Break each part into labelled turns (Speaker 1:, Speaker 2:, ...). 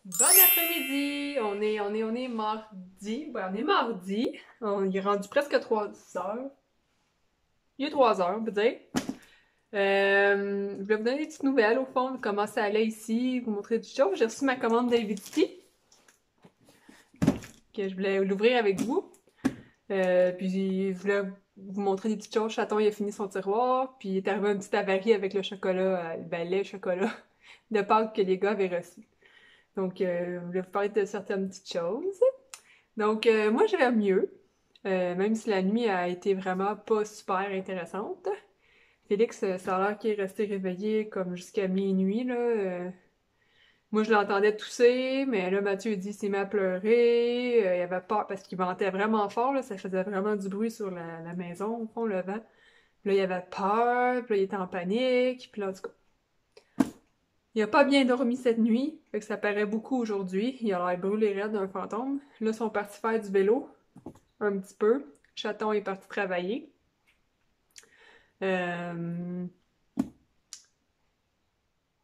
Speaker 1: Bon après-midi! On est mardi. Ouais, on est mardi. On est rendu presque 3 heures. Il est 3 heures, on peut dire. Je vais vous donner des petites nouvelles au fond de comment ça allait ici, vous montrer du choses. J'ai reçu ma commande d'Helvetii, que je voulais l'ouvrir avec vous. Puis je voulais vous montrer des petites choses. Chaton, il a fini son tiroir, puis il est arrivé une petite avarie avec le chocolat, ben lait chocolat de Pâques que les gars avaient reçu. Donc, je voulais vous parler de certaines petites choses. Donc, moi, je vais mieux, même si la nuit a été vraiment pas super intéressante. Félix, ça a l'air qu'il est resté réveillé comme jusqu'à minuit, là. Moi, je l'entendais tousser, mais là, Mathieu dit s'il m'a pleuré. Il avait peur parce qu'il ventait vraiment fort, là. Ça faisait vraiment du bruit sur la maison, au fond, le vent. Puis là, il avait peur, puis là, il était en panique. Puis là, en tout cas, il a pas bien dormi cette nuit, fait que ça paraît beaucoup aujourd'hui. Il a l'air brûlé raide d'un fantôme. Là, ils sont partis faire du vélo, un petit peu. Chaton est parti travailler. Euh... Puis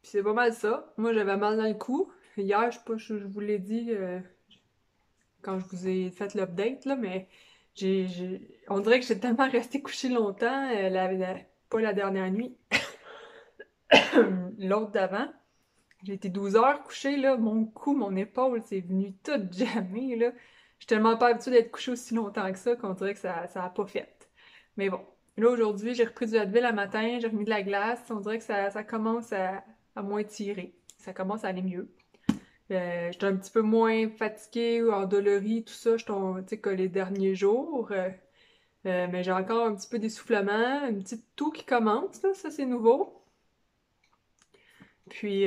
Speaker 1: c'est pas mal ça. Moi, j'avais mal dans le cou. Hier, je sais pas, je vous l'ai dit quand je vous ai fait l'update, là, mais on dirait que j'ai tellement resté couché longtemps, pas la dernière nuit, l'autre d'avant. J'ai été 12 heures couchée, là, mon cou, mon épaule, c'est venu tout jammer, là. Je suis tellement pas habituée d'être couchée aussi longtemps que ça qu'on dirait que ça a pas fait. Mais bon, là, aujourd'hui, j'ai repris du Advil le matin, j'ai remis de la glace, on dirait que ça commence à moins tirer. Ça commence à aller mieux. J'étais un petit peu moins fatiguée ou endolorie, tout ça, tu sais, que les derniers jours. Mais j'ai encore un petit peu d'essoufflement, une petite toux qui commence, là, ça c'est nouveau. Puis,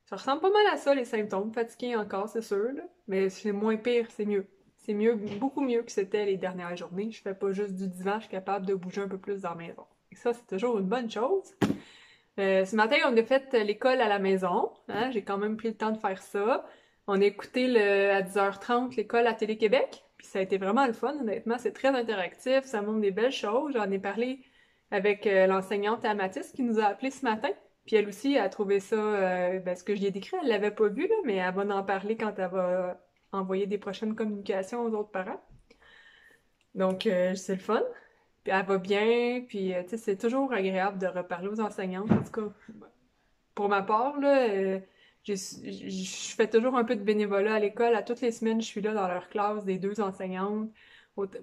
Speaker 1: ça ressemble pas mal à ça, les symptômes. Fatigué encore, c'est sûr, là. Mais c'est moins pire, c'est mieux. C'est mieux, beaucoup mieux que c'était les dernières journées. Je fais pas juste du divan, je suis capable de bouger un peu plus dans la maison. Et ça, c'est toujours une bonne chose. Ce matin, on a fait l'école à la maison. Hein? J'ai quand même pris le temps de faire ça. On a écouté à 10h30 l'école à Télé-Québec. Puis ça a été vraiment le fun, honnêtement. C'est très interactif, ça montre des belles choses. J'en ai parlé avec l'enseignante Amatis qui nous a appelé ce matin. Puis elle aussi a trouvé ça, ben, ce que je lui ai décrit, elle l'avait pas vu, là, mais elle va en parler quand elle va envoyer des prochaines communications aux autres parents. Donc, c'est le fun. Puis elle va bien, puis tu sais, c'est toujours agréable de reparler aux enseignantes. En tout cas, pour ma part, là, je fais toujours un peu de bénévolat à l'école. À toutes les semaines, je suis là dans leur classe des deux enseignantes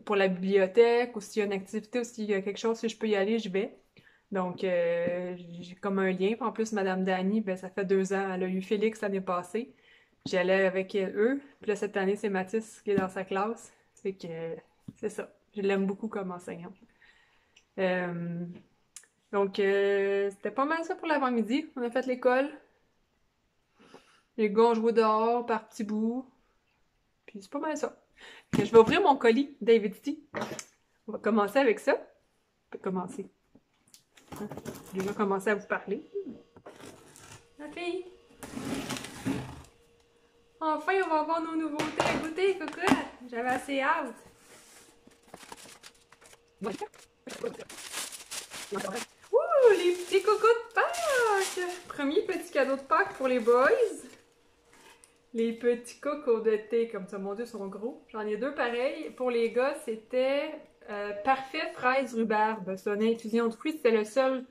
Speaker 1: pour la bibliothèque, ou s'il y a une activité, ou s'il y a quelque chose, si je peux y aller, je vais. Donc, j'ai comme un lien. Puis en plus, Madame Dany, ben, ça fait 2 ans. Elle a eu Félix l'année passée. J'y allais avec eux. Puis là, cette année, c'est Mathis qui est dans sa classe. Fait que c'est ça. Je l'aime beaucoup comme enseignante. Euh, donc, c'était pas mal ça pour l'avant-midi. On a fait l'école. Les gars ont joué dehors par petits bouts. Puis c'est pas mal ça. Je vais ouvrir mon colis d'Helvetii. On va commencer avec ça. On peut commencer. Je vais commencer à vous parler. La fille! Enfin, on va avoir nos nouveautés à goûter, coucou! J'avais assez hâte. Ouh, les petits cocos de Pâques! Premier petit cadeau de Pâques pour les boys. Les petits cocos de thé, comme ça, mon Dieu, sont gros. J'en ai deux pareils. Pour les gars, c'était parfait fraise rhubarbe. C'est une infusion de fruits. C'était le seul,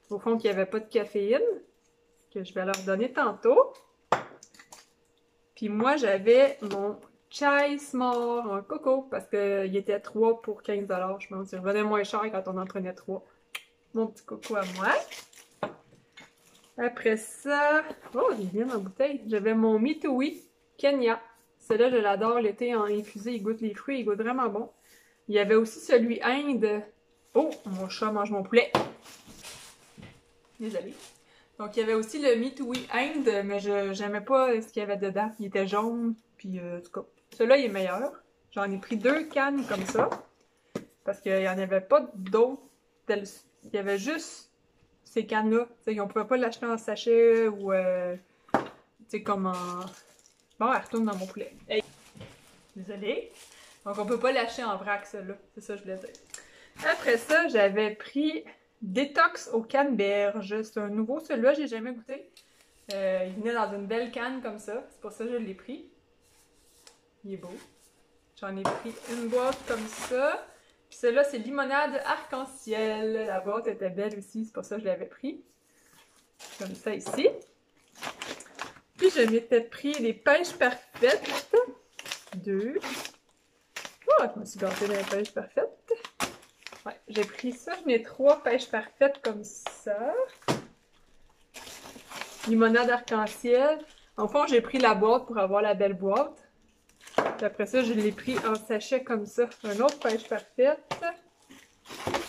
Speaker 1: au fond, qui avait pas de caféine, que je vais leur donner tantôt. Puis moi, j'avais mon chai s'more en coco, parce qu'il était 3 pour 15 $, je pense. Il revenait moins cher quand on en prenait 3. Mon petit coco à moi. Après ça, oh, il vient en bouteille. J'avais mon Mitoui Kenya. Celui-là, je l'adore. L'été en infusé, il goûte les fruits, il goûte vraiment bon. Il y avait aussi celui Inde. Oh, mon chat mange mon poulet. Désolée. Donc, il y avait aussi le Mitoui Inde, mais je n'aimais pas ce qu'il y avait dedans. Il était jaune, puis en tout cas, celui-là, il est meilleur. J'en ai pris 2 cannes comme ça, parce qu'il n'y en avait pas d'autres. Il y avait juste ces cannes-là. On ne pouvait pas l'acheter en sachet ou, tu sais, comme en... Bon, elle retourne dans mon poulet. Hey. Désolée. Donc, on peut pas l'acheter en vrac, celui-là. C'est ça que je voulais dire. Après ça, j'avais pris Détox aux canneberges. C'est un nouveau, celui-là, j'ai jamais goûté. Il venait dans une belle canne comme ça, c'est pour ça que je l'ai pris. Il est beau. J'en ai pris une boîte comme ça. Puis celle-là, c'est limonade arc-en-ciel. La boîte était belle aussi, c'est pour ça que je l'avais pris. Comme ça ici. Puis je m'étais pris les pêches parfaites. 2. Oh, je me suis gâtée dans les pêches parfaites. Ouais, j'ai pris ça. J'en ai 3 pêches parfaites comme ça. Limonade arc-en-ciel. En fond, j'ai pris la boîte pour avoir la belle boîte. Puis après ça, je l'ai pris en sachet comme ça. Un autre pêche parfaite.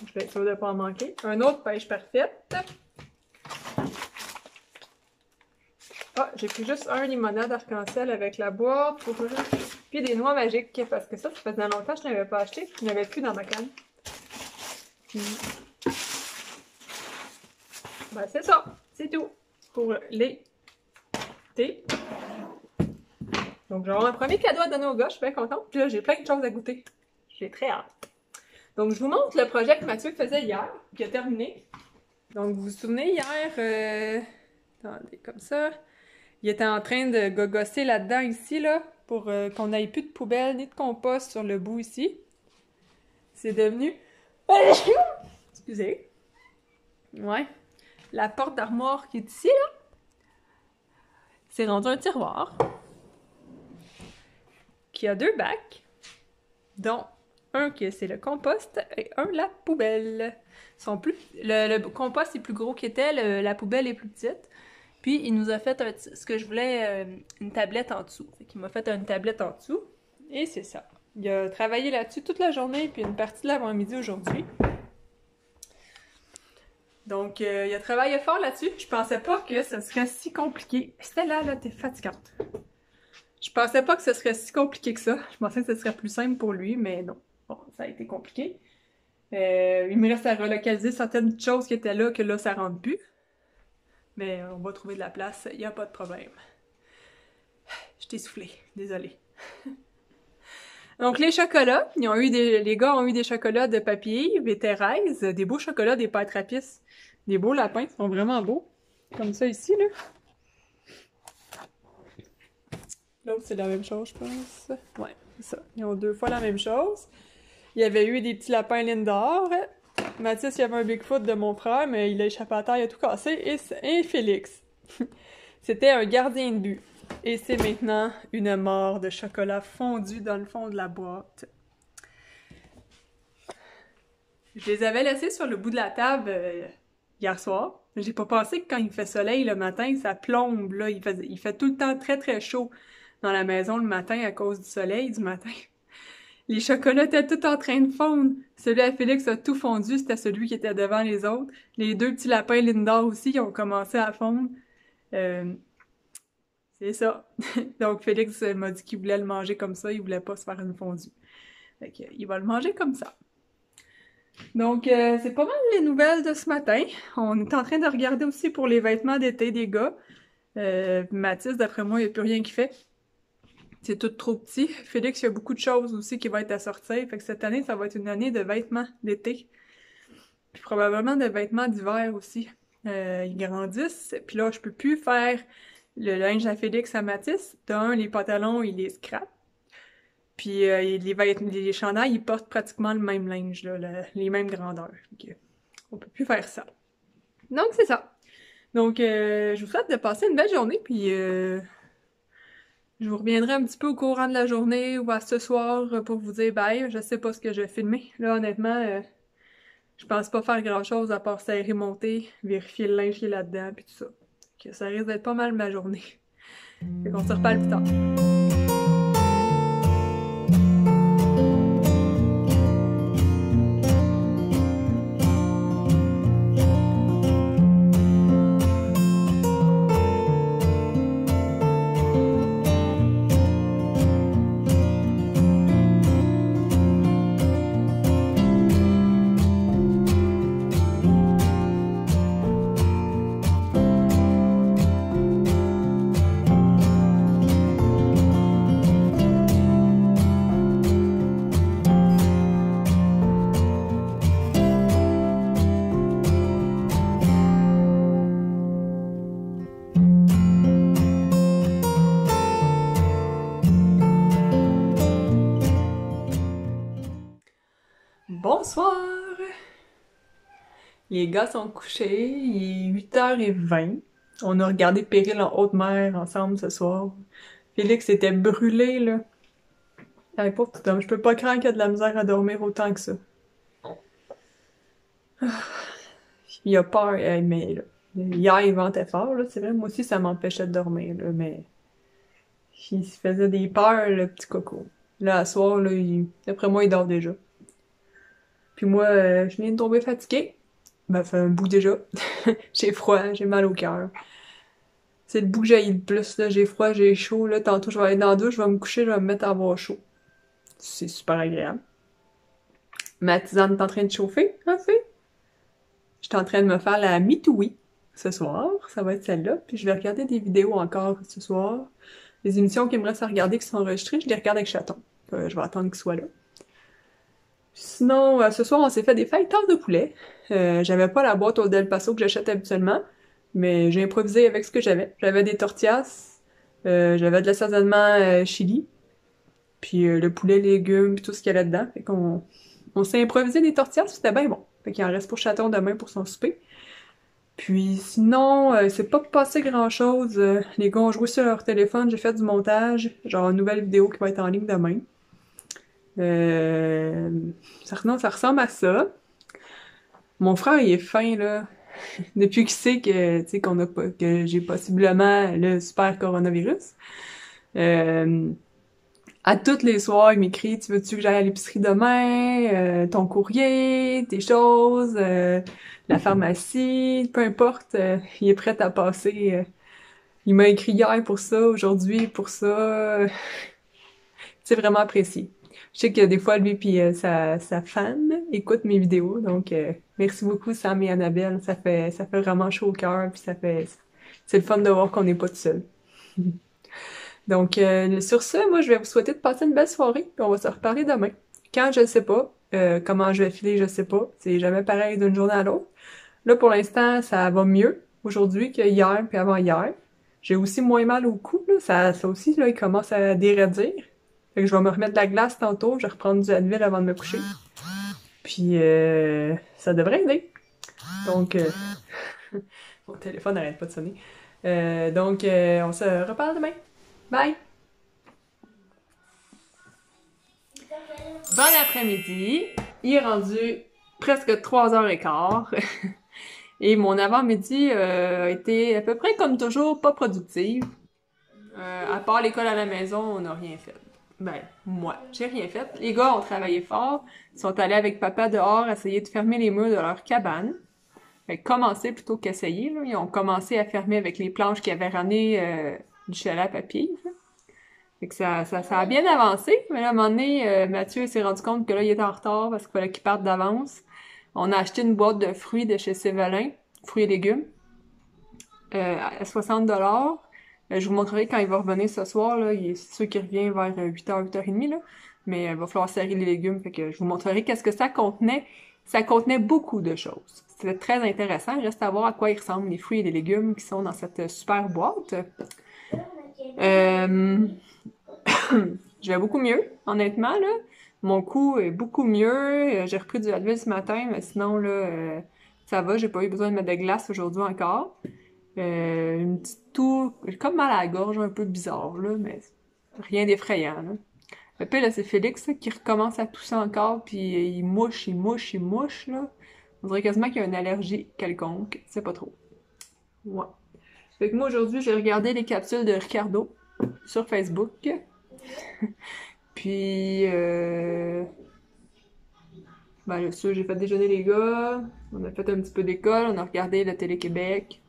Speaker 1: Je vais être sûre de ne pas en manquer. Un autre pêche parfaite. Ah, j'ai pris juste un limonade arc-en-ciel avec la boîte. Puis des noix magiques, parce que ça faisait longtemps que je n'avais pas acheté. Il n'y en avait plus dans ma canne. Puis... ben, c'est ça. C'est tout pour les thés. Donc, j'ai un premier cadeau à donner au gars. Je suis bien contente. Puis là, j'ai plein de choses à goûter. J'ai très hâte. Donc, je vous montre le projet que Mathieu faisait hier, qui a terminé. Donc, vous vous souvenez, hier... attendez, comme ça... Il était en train de gogosser là-dedans, ici, là, pour qu'on n'aille plus de poubelle ni de compost sur le bout, ici. C'est devenu... Excusez. Ouais. La porte d'armoire qui est ici, là, c'est rendu un tiroir qui a 2 bacs, dont un qui c'est le compost et un la poubelle. Le compost est plus gros qu'était, la poubelle est plus petite. Puis, il nous a fait ce que je voulais, une tablette en dessous. Fait qu'il m'a fait une tablette en dessous. Et c'est ça. Il a travaillé là-dessus toute la journée, puis une partie de l'avant-midi aujourd'hui. Donc, il a travaillé fort là-dessus. Je pensais pas que ce serait si compliqué. Stella, là, t'es fatigante. Je pensais pas que ce serait si compliqué que ça. Je pensais que ce serait plus simple pour lui, mais non. Bon, ça a été compliqué. Il me reste à relocaliser certaines choses qui étaient là, que là, ça rentre plus. Mais on va trouver de la place, il n'y a pas de problème. Je t'ai essoufflée, désolée. Donc les chocolats, les gars ont eu des chocolats de papille, des Thérèse, des beaux chocolats, des pâtes à pisse, des beaux lapins, ils sont vraiment beaux. Comme ça ici, là. L'autre, c'est la même chose, je pense. Ouais, c'est ça. Ils ont 2 fois la même chose. Il y avait eu des petits lapins Lindor. Mathis, il y avait un Bigfoot de mon frère, mais il a échappé à terre, il a tout cassé. Et Félix. C'était un gardien de but. Et c'est maintenant une mort de chocolat fondu dans le fond de la boîte. Je les avais laissés sur le bout de la table hier soir. J'ai pas pensé que quand il fait soleil le matin, ça plombe. Là. Il fait tout le temps très très chaud dans la maison le matin à cause du soleil du matin. Les chocolats étaient tout en train de fondre. Celui à Félix a tout fondu, c'était celui qui était devant les autres. Les 2 petits lapins Lindor aussi, ils ont commencé à fondre. C'est ça. Donc Félix m'a dit qu'il voulait le manger comme ça, il voulait pas se faire une fondue. Fait que, il va le manger comme ça. Donc c'est pas mal les nouvelles de ce matin. On est en train de regarder aussi pour les vêtements d'été des gars. Mathis, d'après moi, il n'y a plus rien qui fait. C'est tout trop petit. Félix, il y a beaucoup de choses aussi qui vont être à sortir. Fait que cette année, ça va être une année de vêtements d'été. Puis probablement de vêtements d'hiver aussi. Ils grandissent. Puis là, je peux plus faire le linge à Félix à Mathis. Les pantalons, il les scrape. Puis les chandails, ils portent pratiquement le même linge, là, les mêmes grandeurs. Donc, on peut plus faire ça. Donc, c'est ça. Donc, je vous souhaite de passer une belle journée. Puis... je vous reviendrai un petit peu au courant de la journée ou à ce soir pour vous dire bye. Je sais pas ce que je vais filmer. Là, honnêtement, je pense pas faire grand-chose à part serrer mon thé, vérifier le linge qui est là-dedans, puis tout ça. Que ça risque d'être pas mal ma journée. Fait qu'on se reparle plus tard. Bonsoir! Les gars sont couchés, il est 8h20. On a regardé Péril en haute mer ensemble ce soir. Félix était brûlé, là. Hey, pauvre petit homme, je peux pas croire qu'il a de la misère à dormir autant que ça. Il a peur, mais là, hier il ventait fort, là, c'est vrai, moi aussi ça m'empêchait de dormir, là, mais il se faisait des peurs, le petit coco. Là, à soir, là, d'après moi, il dort déjà. Puis moi, je viens de tomber fatiguée. Ben, ça fait un bout déjà. J'ai froid, j'ai mal au cœur. C'est le bout que j'haïs le plus, là. J'ai froid, j'ai chaud, là. Tantôt, je vais aller dans la douche, je vais me coucher, je vais me mettre à avoir chaud. C'est super agréable. Ma tisane est en train de chauffer, hein, fait? Je suis en train de me faire la mitoui ce soir. Ça va être celle-là. Puis je vais regarder des vidéos encore ce soir. Les émissions qu'il me reste à regarder qui sont enregistrées, je les regarde avec Chaton. Je vais attendre qu'il soit là. Sinon, ce soir, on s'est fait des feuilletons de poulet. J'avais pas la boîte au Del Paso que j'achète habituellement, mais j'ai improvisé avec ce que j'avais. J'avais des tortillas, j'avais de l'assaisonnement chili, puis le poulet, légumes, puis tout ce qu'il y a là-dedans. Fait qu'on s'est improvisé des tortillas, c'était bien bon. Fait qu'il en reste pour Chaton demain pour son souper. Puis sinon, c'est pas passé grand-chose. Les gars ont joué sur leur téléphone, j'ai fait du montage, genre une nouvelle vidéo qui va être en ligne demain. Ça ressemble à ça. Mon frère, il est fin, là. Depuis qu'il sait que, tu sais, que j'ai possiblement le super coronavirus. À toutes les soirs, il m'écrit, tu veux-tu que j'aille à l'épicerie demain? Ton courrier, tes choses, la pharmacie, peu importe, il est prêt à passer. Il m'a écrit hier pour ça, aujourd'hui pour ça. C'est vraiment apprécié. Je sais que des fois, lui puis sa femme écoutent mes vidéos, donc merci beaucoup Sam et Annabelle, ça fait vraiment chaud au cœur, puis c'est le fun de voir qu'on n'est pas tout seul. Donc sur ce, moi je vais vous souhaiter de passer une belle soirée, puis on va se reparler demain. Quand, je sais pas, comment je vais filer, je sais pas, c'est jamais pareil d'une journée à l'autre. Là pour l'instant, ça va mieux aujourd'hui que hier puis avant-hier. J'ai aussi moins mal au cou, là, ça aussi, là, il commence à déradir. Fait que je vais me remettre de la glace tantôt, je vais reprendre du Advil avant de me coucher. Puis ça devrait aider. Donc mon téléphone n'arrête pas de sonner. Donc on se reparle demain. Bye! Bon après-midi. Il est rendu presque 3h15. Et mon avant-midi a été à peu près comme toujours pas productive. À part l'école à la maison, on n'a rien fait. Ben, moi, j'ai rien fait. Les gars ont travaillé fort. Ils sont allés avec papa dehors essayer de fermer les murs de leur cabane. Fait commencer plutôt qu'essayer, là. Ils ont commencé à fermer avec les planches qu'ils avaient ramenées du chalet à papy. Là. Fait que ça a bien avancé. Mais là, à un moment donné, Mathieu s'est rendu compte que là, il était en retard parce qu'il fallait qu'il parte d'avance. On a acheté une boîte de fruits de chez Sévelin, fruits et légumes, à 60$. Je vous montrerai quand il va revenir ce soir, là. C'est sûr qu'il revient vers 8h, 8h30, là. Mais il va falloir serrer les légumes, fait que je vous montrerai qu'est-ce que ça contenait. Ça contenait beaucoup de choses. C'était très intéressant. Il reste à voir à quoi ils ressemblent les fruits et les légumes qui sont dans cette super boîte. Je vais beaucoup mieux, honnêtement, là. Mon cou est beaucoup mieux. J'ai repris du Advil ce matin, mais sinon, là, ça va. J'ai pas eu besoin de mettre de glace aujourd'hui encore. Une petite toux, j'ai comme mal à la gorge, un peu bizarre, là, mais rien d'effrayant, là. Le pire, là, c'est Félix, là, qui recommence à tousser encore, puis il mouche, là. On dirait quasiment qu'il y a une allergie quelconque, c'est pas trop. Ouais. Fait que moi, aujourd'hui, j'ai regardé les capsules de Ricardo sur Facebook. Puis, ben, là, ça, j'ai fait déjeuner les gars, on a fait un petit peu d'école, on a regardé la Télé-Québec.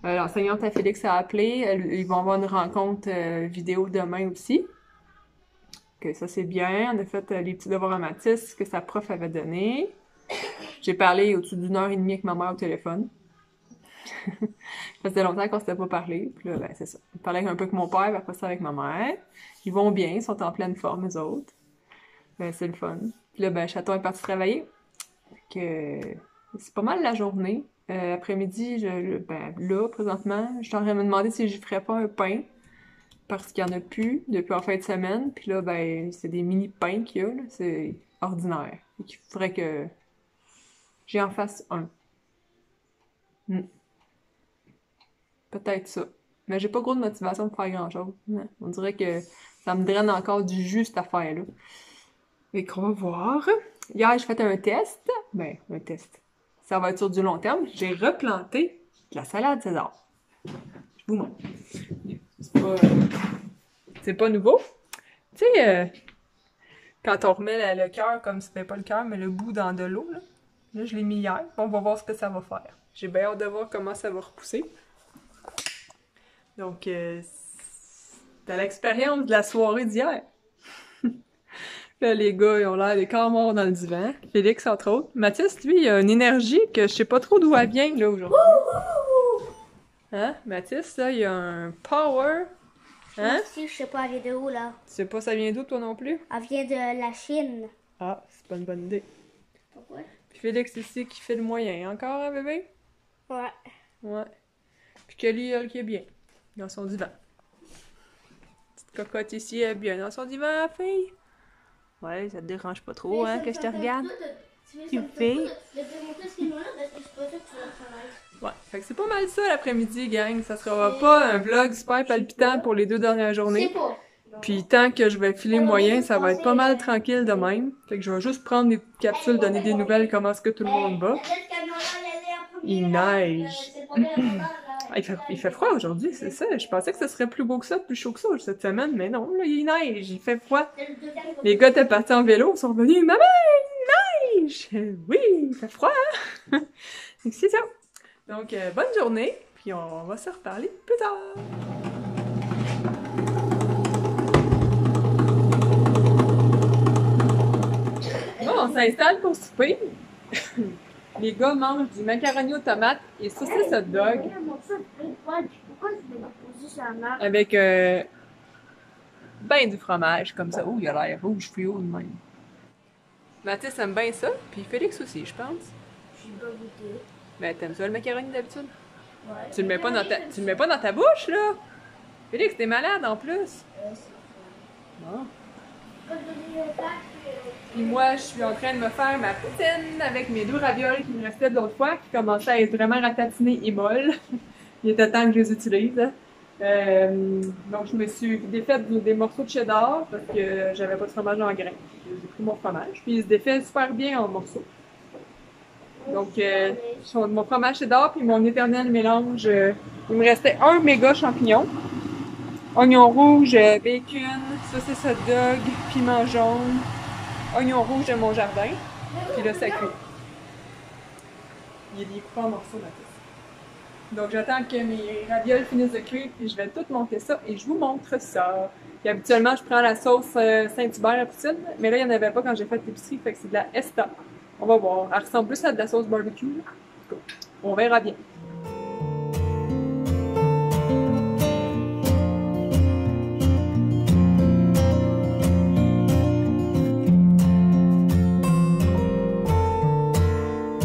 Speaker 1: L'enseignante à Félix a appelé. Ils vont avoir une rencontre vidéo demain aussi. Que ça, c'est bien. On a fait les petits devoirs à Mathis que sa prof avait donné. J'ai parlé au-dessus d'1h30 avec ma mère au téléphone. Ça faisait longtemps qu'on s'était pas parlé. Puis là, ben, c'est ça. Je parlais un peu avec mon père, puis après ça avec ma mère. Ils vont bien, ils sont en pleine forme, eux autres. C'est le fun. Puis là, ben, Chaton est parti travailler. C'est pas mal la journée. Après-midi, ben, là, présentement, je suis en train de me demander si je ferais pas un pain. Parce qu'il y en a plus depuis en fin de semaine. Puis là, ben, c'est des mini pains qu'il y a, là. ordinaire. Et qu'il faudrait que j'y en fasse un. Peut-être ça. Mais j'ai pas gros de motivation pour faire grand-chose. On dirait que ça me draine encore du jus, cette affaire-là. Et qu'on va voir. Hier, j'ai fait un test. Ben, un test. Ça va être sur du long terme. J'ai replanté de la salade César. Je vous montre. C'est pas nouveau. Tu sais, quand on remet le cœur, comme c'était pas le cœur, mais le bout dans de l'eau, là. Là, je l'ai mis hier. On va voir ce que ça va faire. J'ai bien hâte de voir comment ça va repousser. Donc, c'était l'expérience de la soirée d'hier. Là, les gars, ils ont l'air des corps morts dans le divan. Félix, entre autres. Mathis, lui, il a une énergie que je sais pas trop d'où elle vient, là, aujourd'hui. Hein? Mathis, là, il a un power. Hein?
Speaker 2: Moi aussi, je sais pas, elle vient de où, là?
Speaker 1: Tu sais pas ça vient d'où, toi non plus?
Speaker 2: Elle vient de la Chine.
Speaker 1: Ah, c'est pas une bonne idée.
Speaker 2: Pourquoi?
Speaker 1: Puis Félix ici qui fait le moyen. Encore, hein, bébé?
Speaker 2: Ouais.
Speaker 1: Ouais. Puis Kelly, elle, qui est bien. Dans son divan. Petite cocotte ici, elle est bien dans son divan, la fille. Ouais, ça te dérange pas trop, hein, que je te regarde? Tu me fais? Ouais, fait que c'est pas mal ça l'après-midi, gang. Ça sera pas un vlog super palpitant pour les 2 dernières journées. Puis tant que je vais filer moyen, ça va être pas mal tranquille de même. Fait que je vais juste prendre des petites capsules, donner des nouvelles, comment est-ce que tout le monde va. Il neige. Il fait froid aujourd'hui, c'est ça. Je pensais que ce serait plus beau que ça, plus chaud que ça cette semaine, mais non, là, il neige, il fait froid. Les gars étaient partis en vélo, ils sont revenus. Maman, il neige! Oui, il fait froid, hein? C'est ça. Donc, bonne journée, puis on va se reparler plus tard. Bon, on s'installe pour souper. Les gars mangent du macaroni aux tomates et saucisse hot dog. Avec ben du fromage, comme ça. Oh, il a l'air rouge fluo de même. Mathis aime bien ça, puis Félix aussi, je pense.
Speaker 2: J'ai pas goûté.
Speaker 1: Ben, t'aimes ça le macaroni d'habitude?
Speaker 2: Ouais.
Speaker 1: Tu le mets pas dans ta bouche, là? Félix, t'es malade en plus. Bon. Puis moi, je suis en train de me faire ma poutine avec mes 2 ravioles qui me restaient de l'autre fois, qui commençaient à être vraiment ratatinées et molles. Il était temps que je les utilise. Donc, je me suis défaite des morceaux de cheddar parce que j'avais pas de fromage en grains. J'ai pris mon fromage, puis il se défait super bien en morceaux. Donc, mon fromage cheddar puis mon éternel mélange, il me restait un méga champignon, oignon rouge, bacon, saucisse hot dog, piment jaune, oignon rouge de mon jardin, puis là, ça cuit. Il est coupé en morceaux, Mathis. Donc, j'attends que mes ravioles finissent de cuire, puis je vais tout monter ça et je vous montre ça. Puis habituellement, je prends la sauce Saint-Hubert à poutine, mais là, il n'y en avait pas quand j'ai fait l'épicerie, fait que c'est de la Esta. On va voir. Elle ressemble plus à de la sauce barbecue. On verra bien.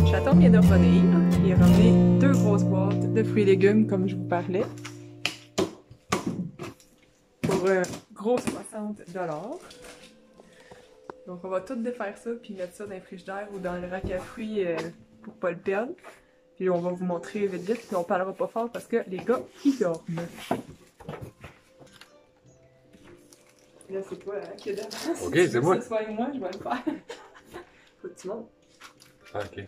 Speaker 1: Chaton vient de revenir. Il a ramené 2 grosses boîtes de fruits et légumes, comme je vous parlais. Pour un gros 60 $. Donc, on va tout défaire ça, puis mettre ça dans le frigidaire ou dans le rack à fruits pour pas le perdre. Puis on va vous montrer vite vite, puis on parlera pas fort parce que les gars, ils dorment. Là, c'est toi qui est d'avance.
Speaker 3: Ok, c'est moi.
Speaker 1: Si ce soit moi, je vais le faire. Faut que tu montes.
Speaker 3: Ah, ok.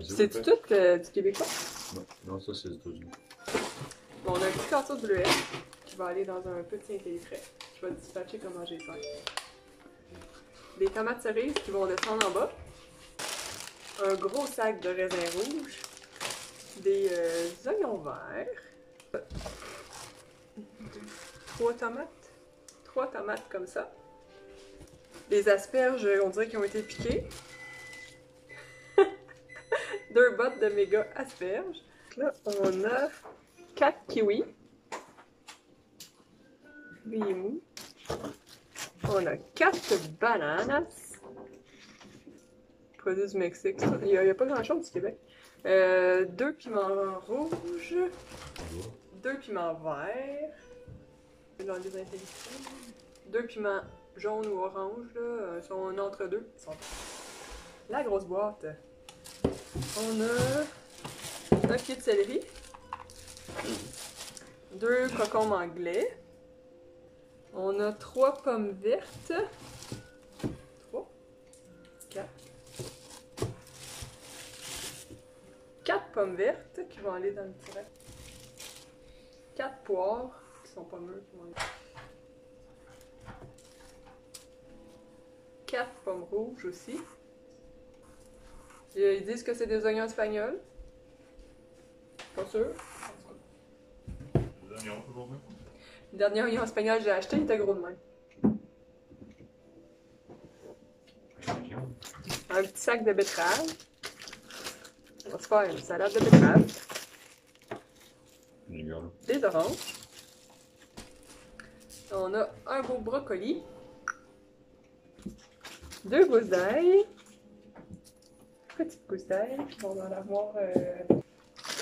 Speaker 1: C'est-tu tout du québécois?
Speaker 3: Non, non, ça c'est les États-Unis.
Speaker 1: Bon, on a un petit carton de bleuet qui va aller dans un petit intellifrais. Je vais dispatcher comment j'ai fait. Des tomates cerises qui vont descendre en bas. Un gros sac de raisins rouges. Des oignons verts. 3 tomates. 3 tomates comme ça. Des asperges, on dirait qu'ils ont été piquées. 2 bottes de méga asperges. Là, on a 4 kiwis. Lui, il est mou. On a 4 bananes. Produit du Mexique. Il n'y a pas grand-chose du Québec. 2 piments rouges. 2 piments verts. 2 piments jaune ou orange, là, sont en entre-deux. La grosse boîte. On a un pied de céleri, 2 concombres anglais, on a 3 pommes vertes, 3, 4, 4 pommes vertes qui vont aller dans le petit rack, 4 poires qui sont pas mûres qui vont aller. 4 pommes rouges aussi. Ils disent que c'est des oignons espagnols. Pas sûr.
Speaker 3: Les oignons, aujourd'hui.
Speaker 1: Le dernier oignon espagnol que j'ai acheté, il était gros de même. Un petit sac de betterave. On va se faire une salade de betterave. Des oranges. On a un beau brocoli. 2 gousses d'ail. Petite gousse d'ail. On va en avoir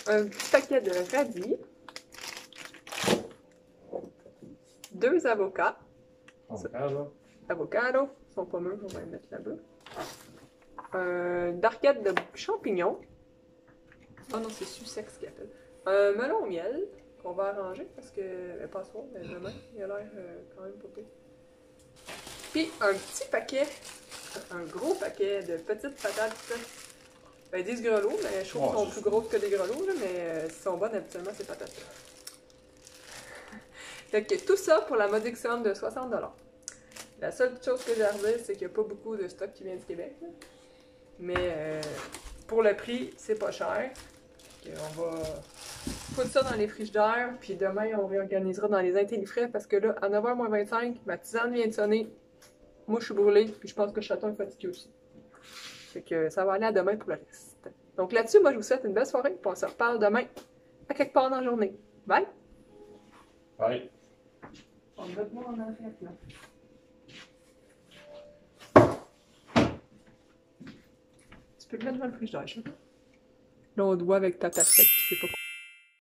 Speaker 1: un petit paquet de radis. 2 avocats. Avocado. Ils sont pas mûrs, on va les mettre là-bas. D'arcade de champignons. Oh non, c'est Sussex qu'il appelle. Un melon au miel qu'on va arranger parce que, pas ce soir, mais demain, il a l'air quand même pas pire. Puis un petit paquet, un gros paquet de petites patates. Ben, ils disent grelots, mais je trouve qu'elles sont plus grosses que des grelots, là, mais elles sont bonnes habituellement ces patates-là. Fait que tout ça pour la modique somme de 60 $. La seule chose que j'ai à redire, c'est qu'il n'y a pas beaucoup de stock qui vient du Québec. Là. Mais pour le prix, c'est pas cher. On va foutre ça dans les frigidaires, puis demain, on réorganisera dans les intellifrais parce que là, à 9h-25, ma tisane vient de sonner. Moi, je suis brûlée, puis je pense que Chaton est fatigué aussi. Fait que ça va aller à demain pour le reste. Donc là-dessus, moi, je vous souhaite une belle soirée, puis on se reparle demain à quelque part dans la journée. Bye!
Speaker 3: Bye!
Speaker 1: On va te voir en arrière, là. Tu peux le mettre dans le frigidaire, je sais pas. Là, on doit avec ta tasse sec, puis c'est pas cool.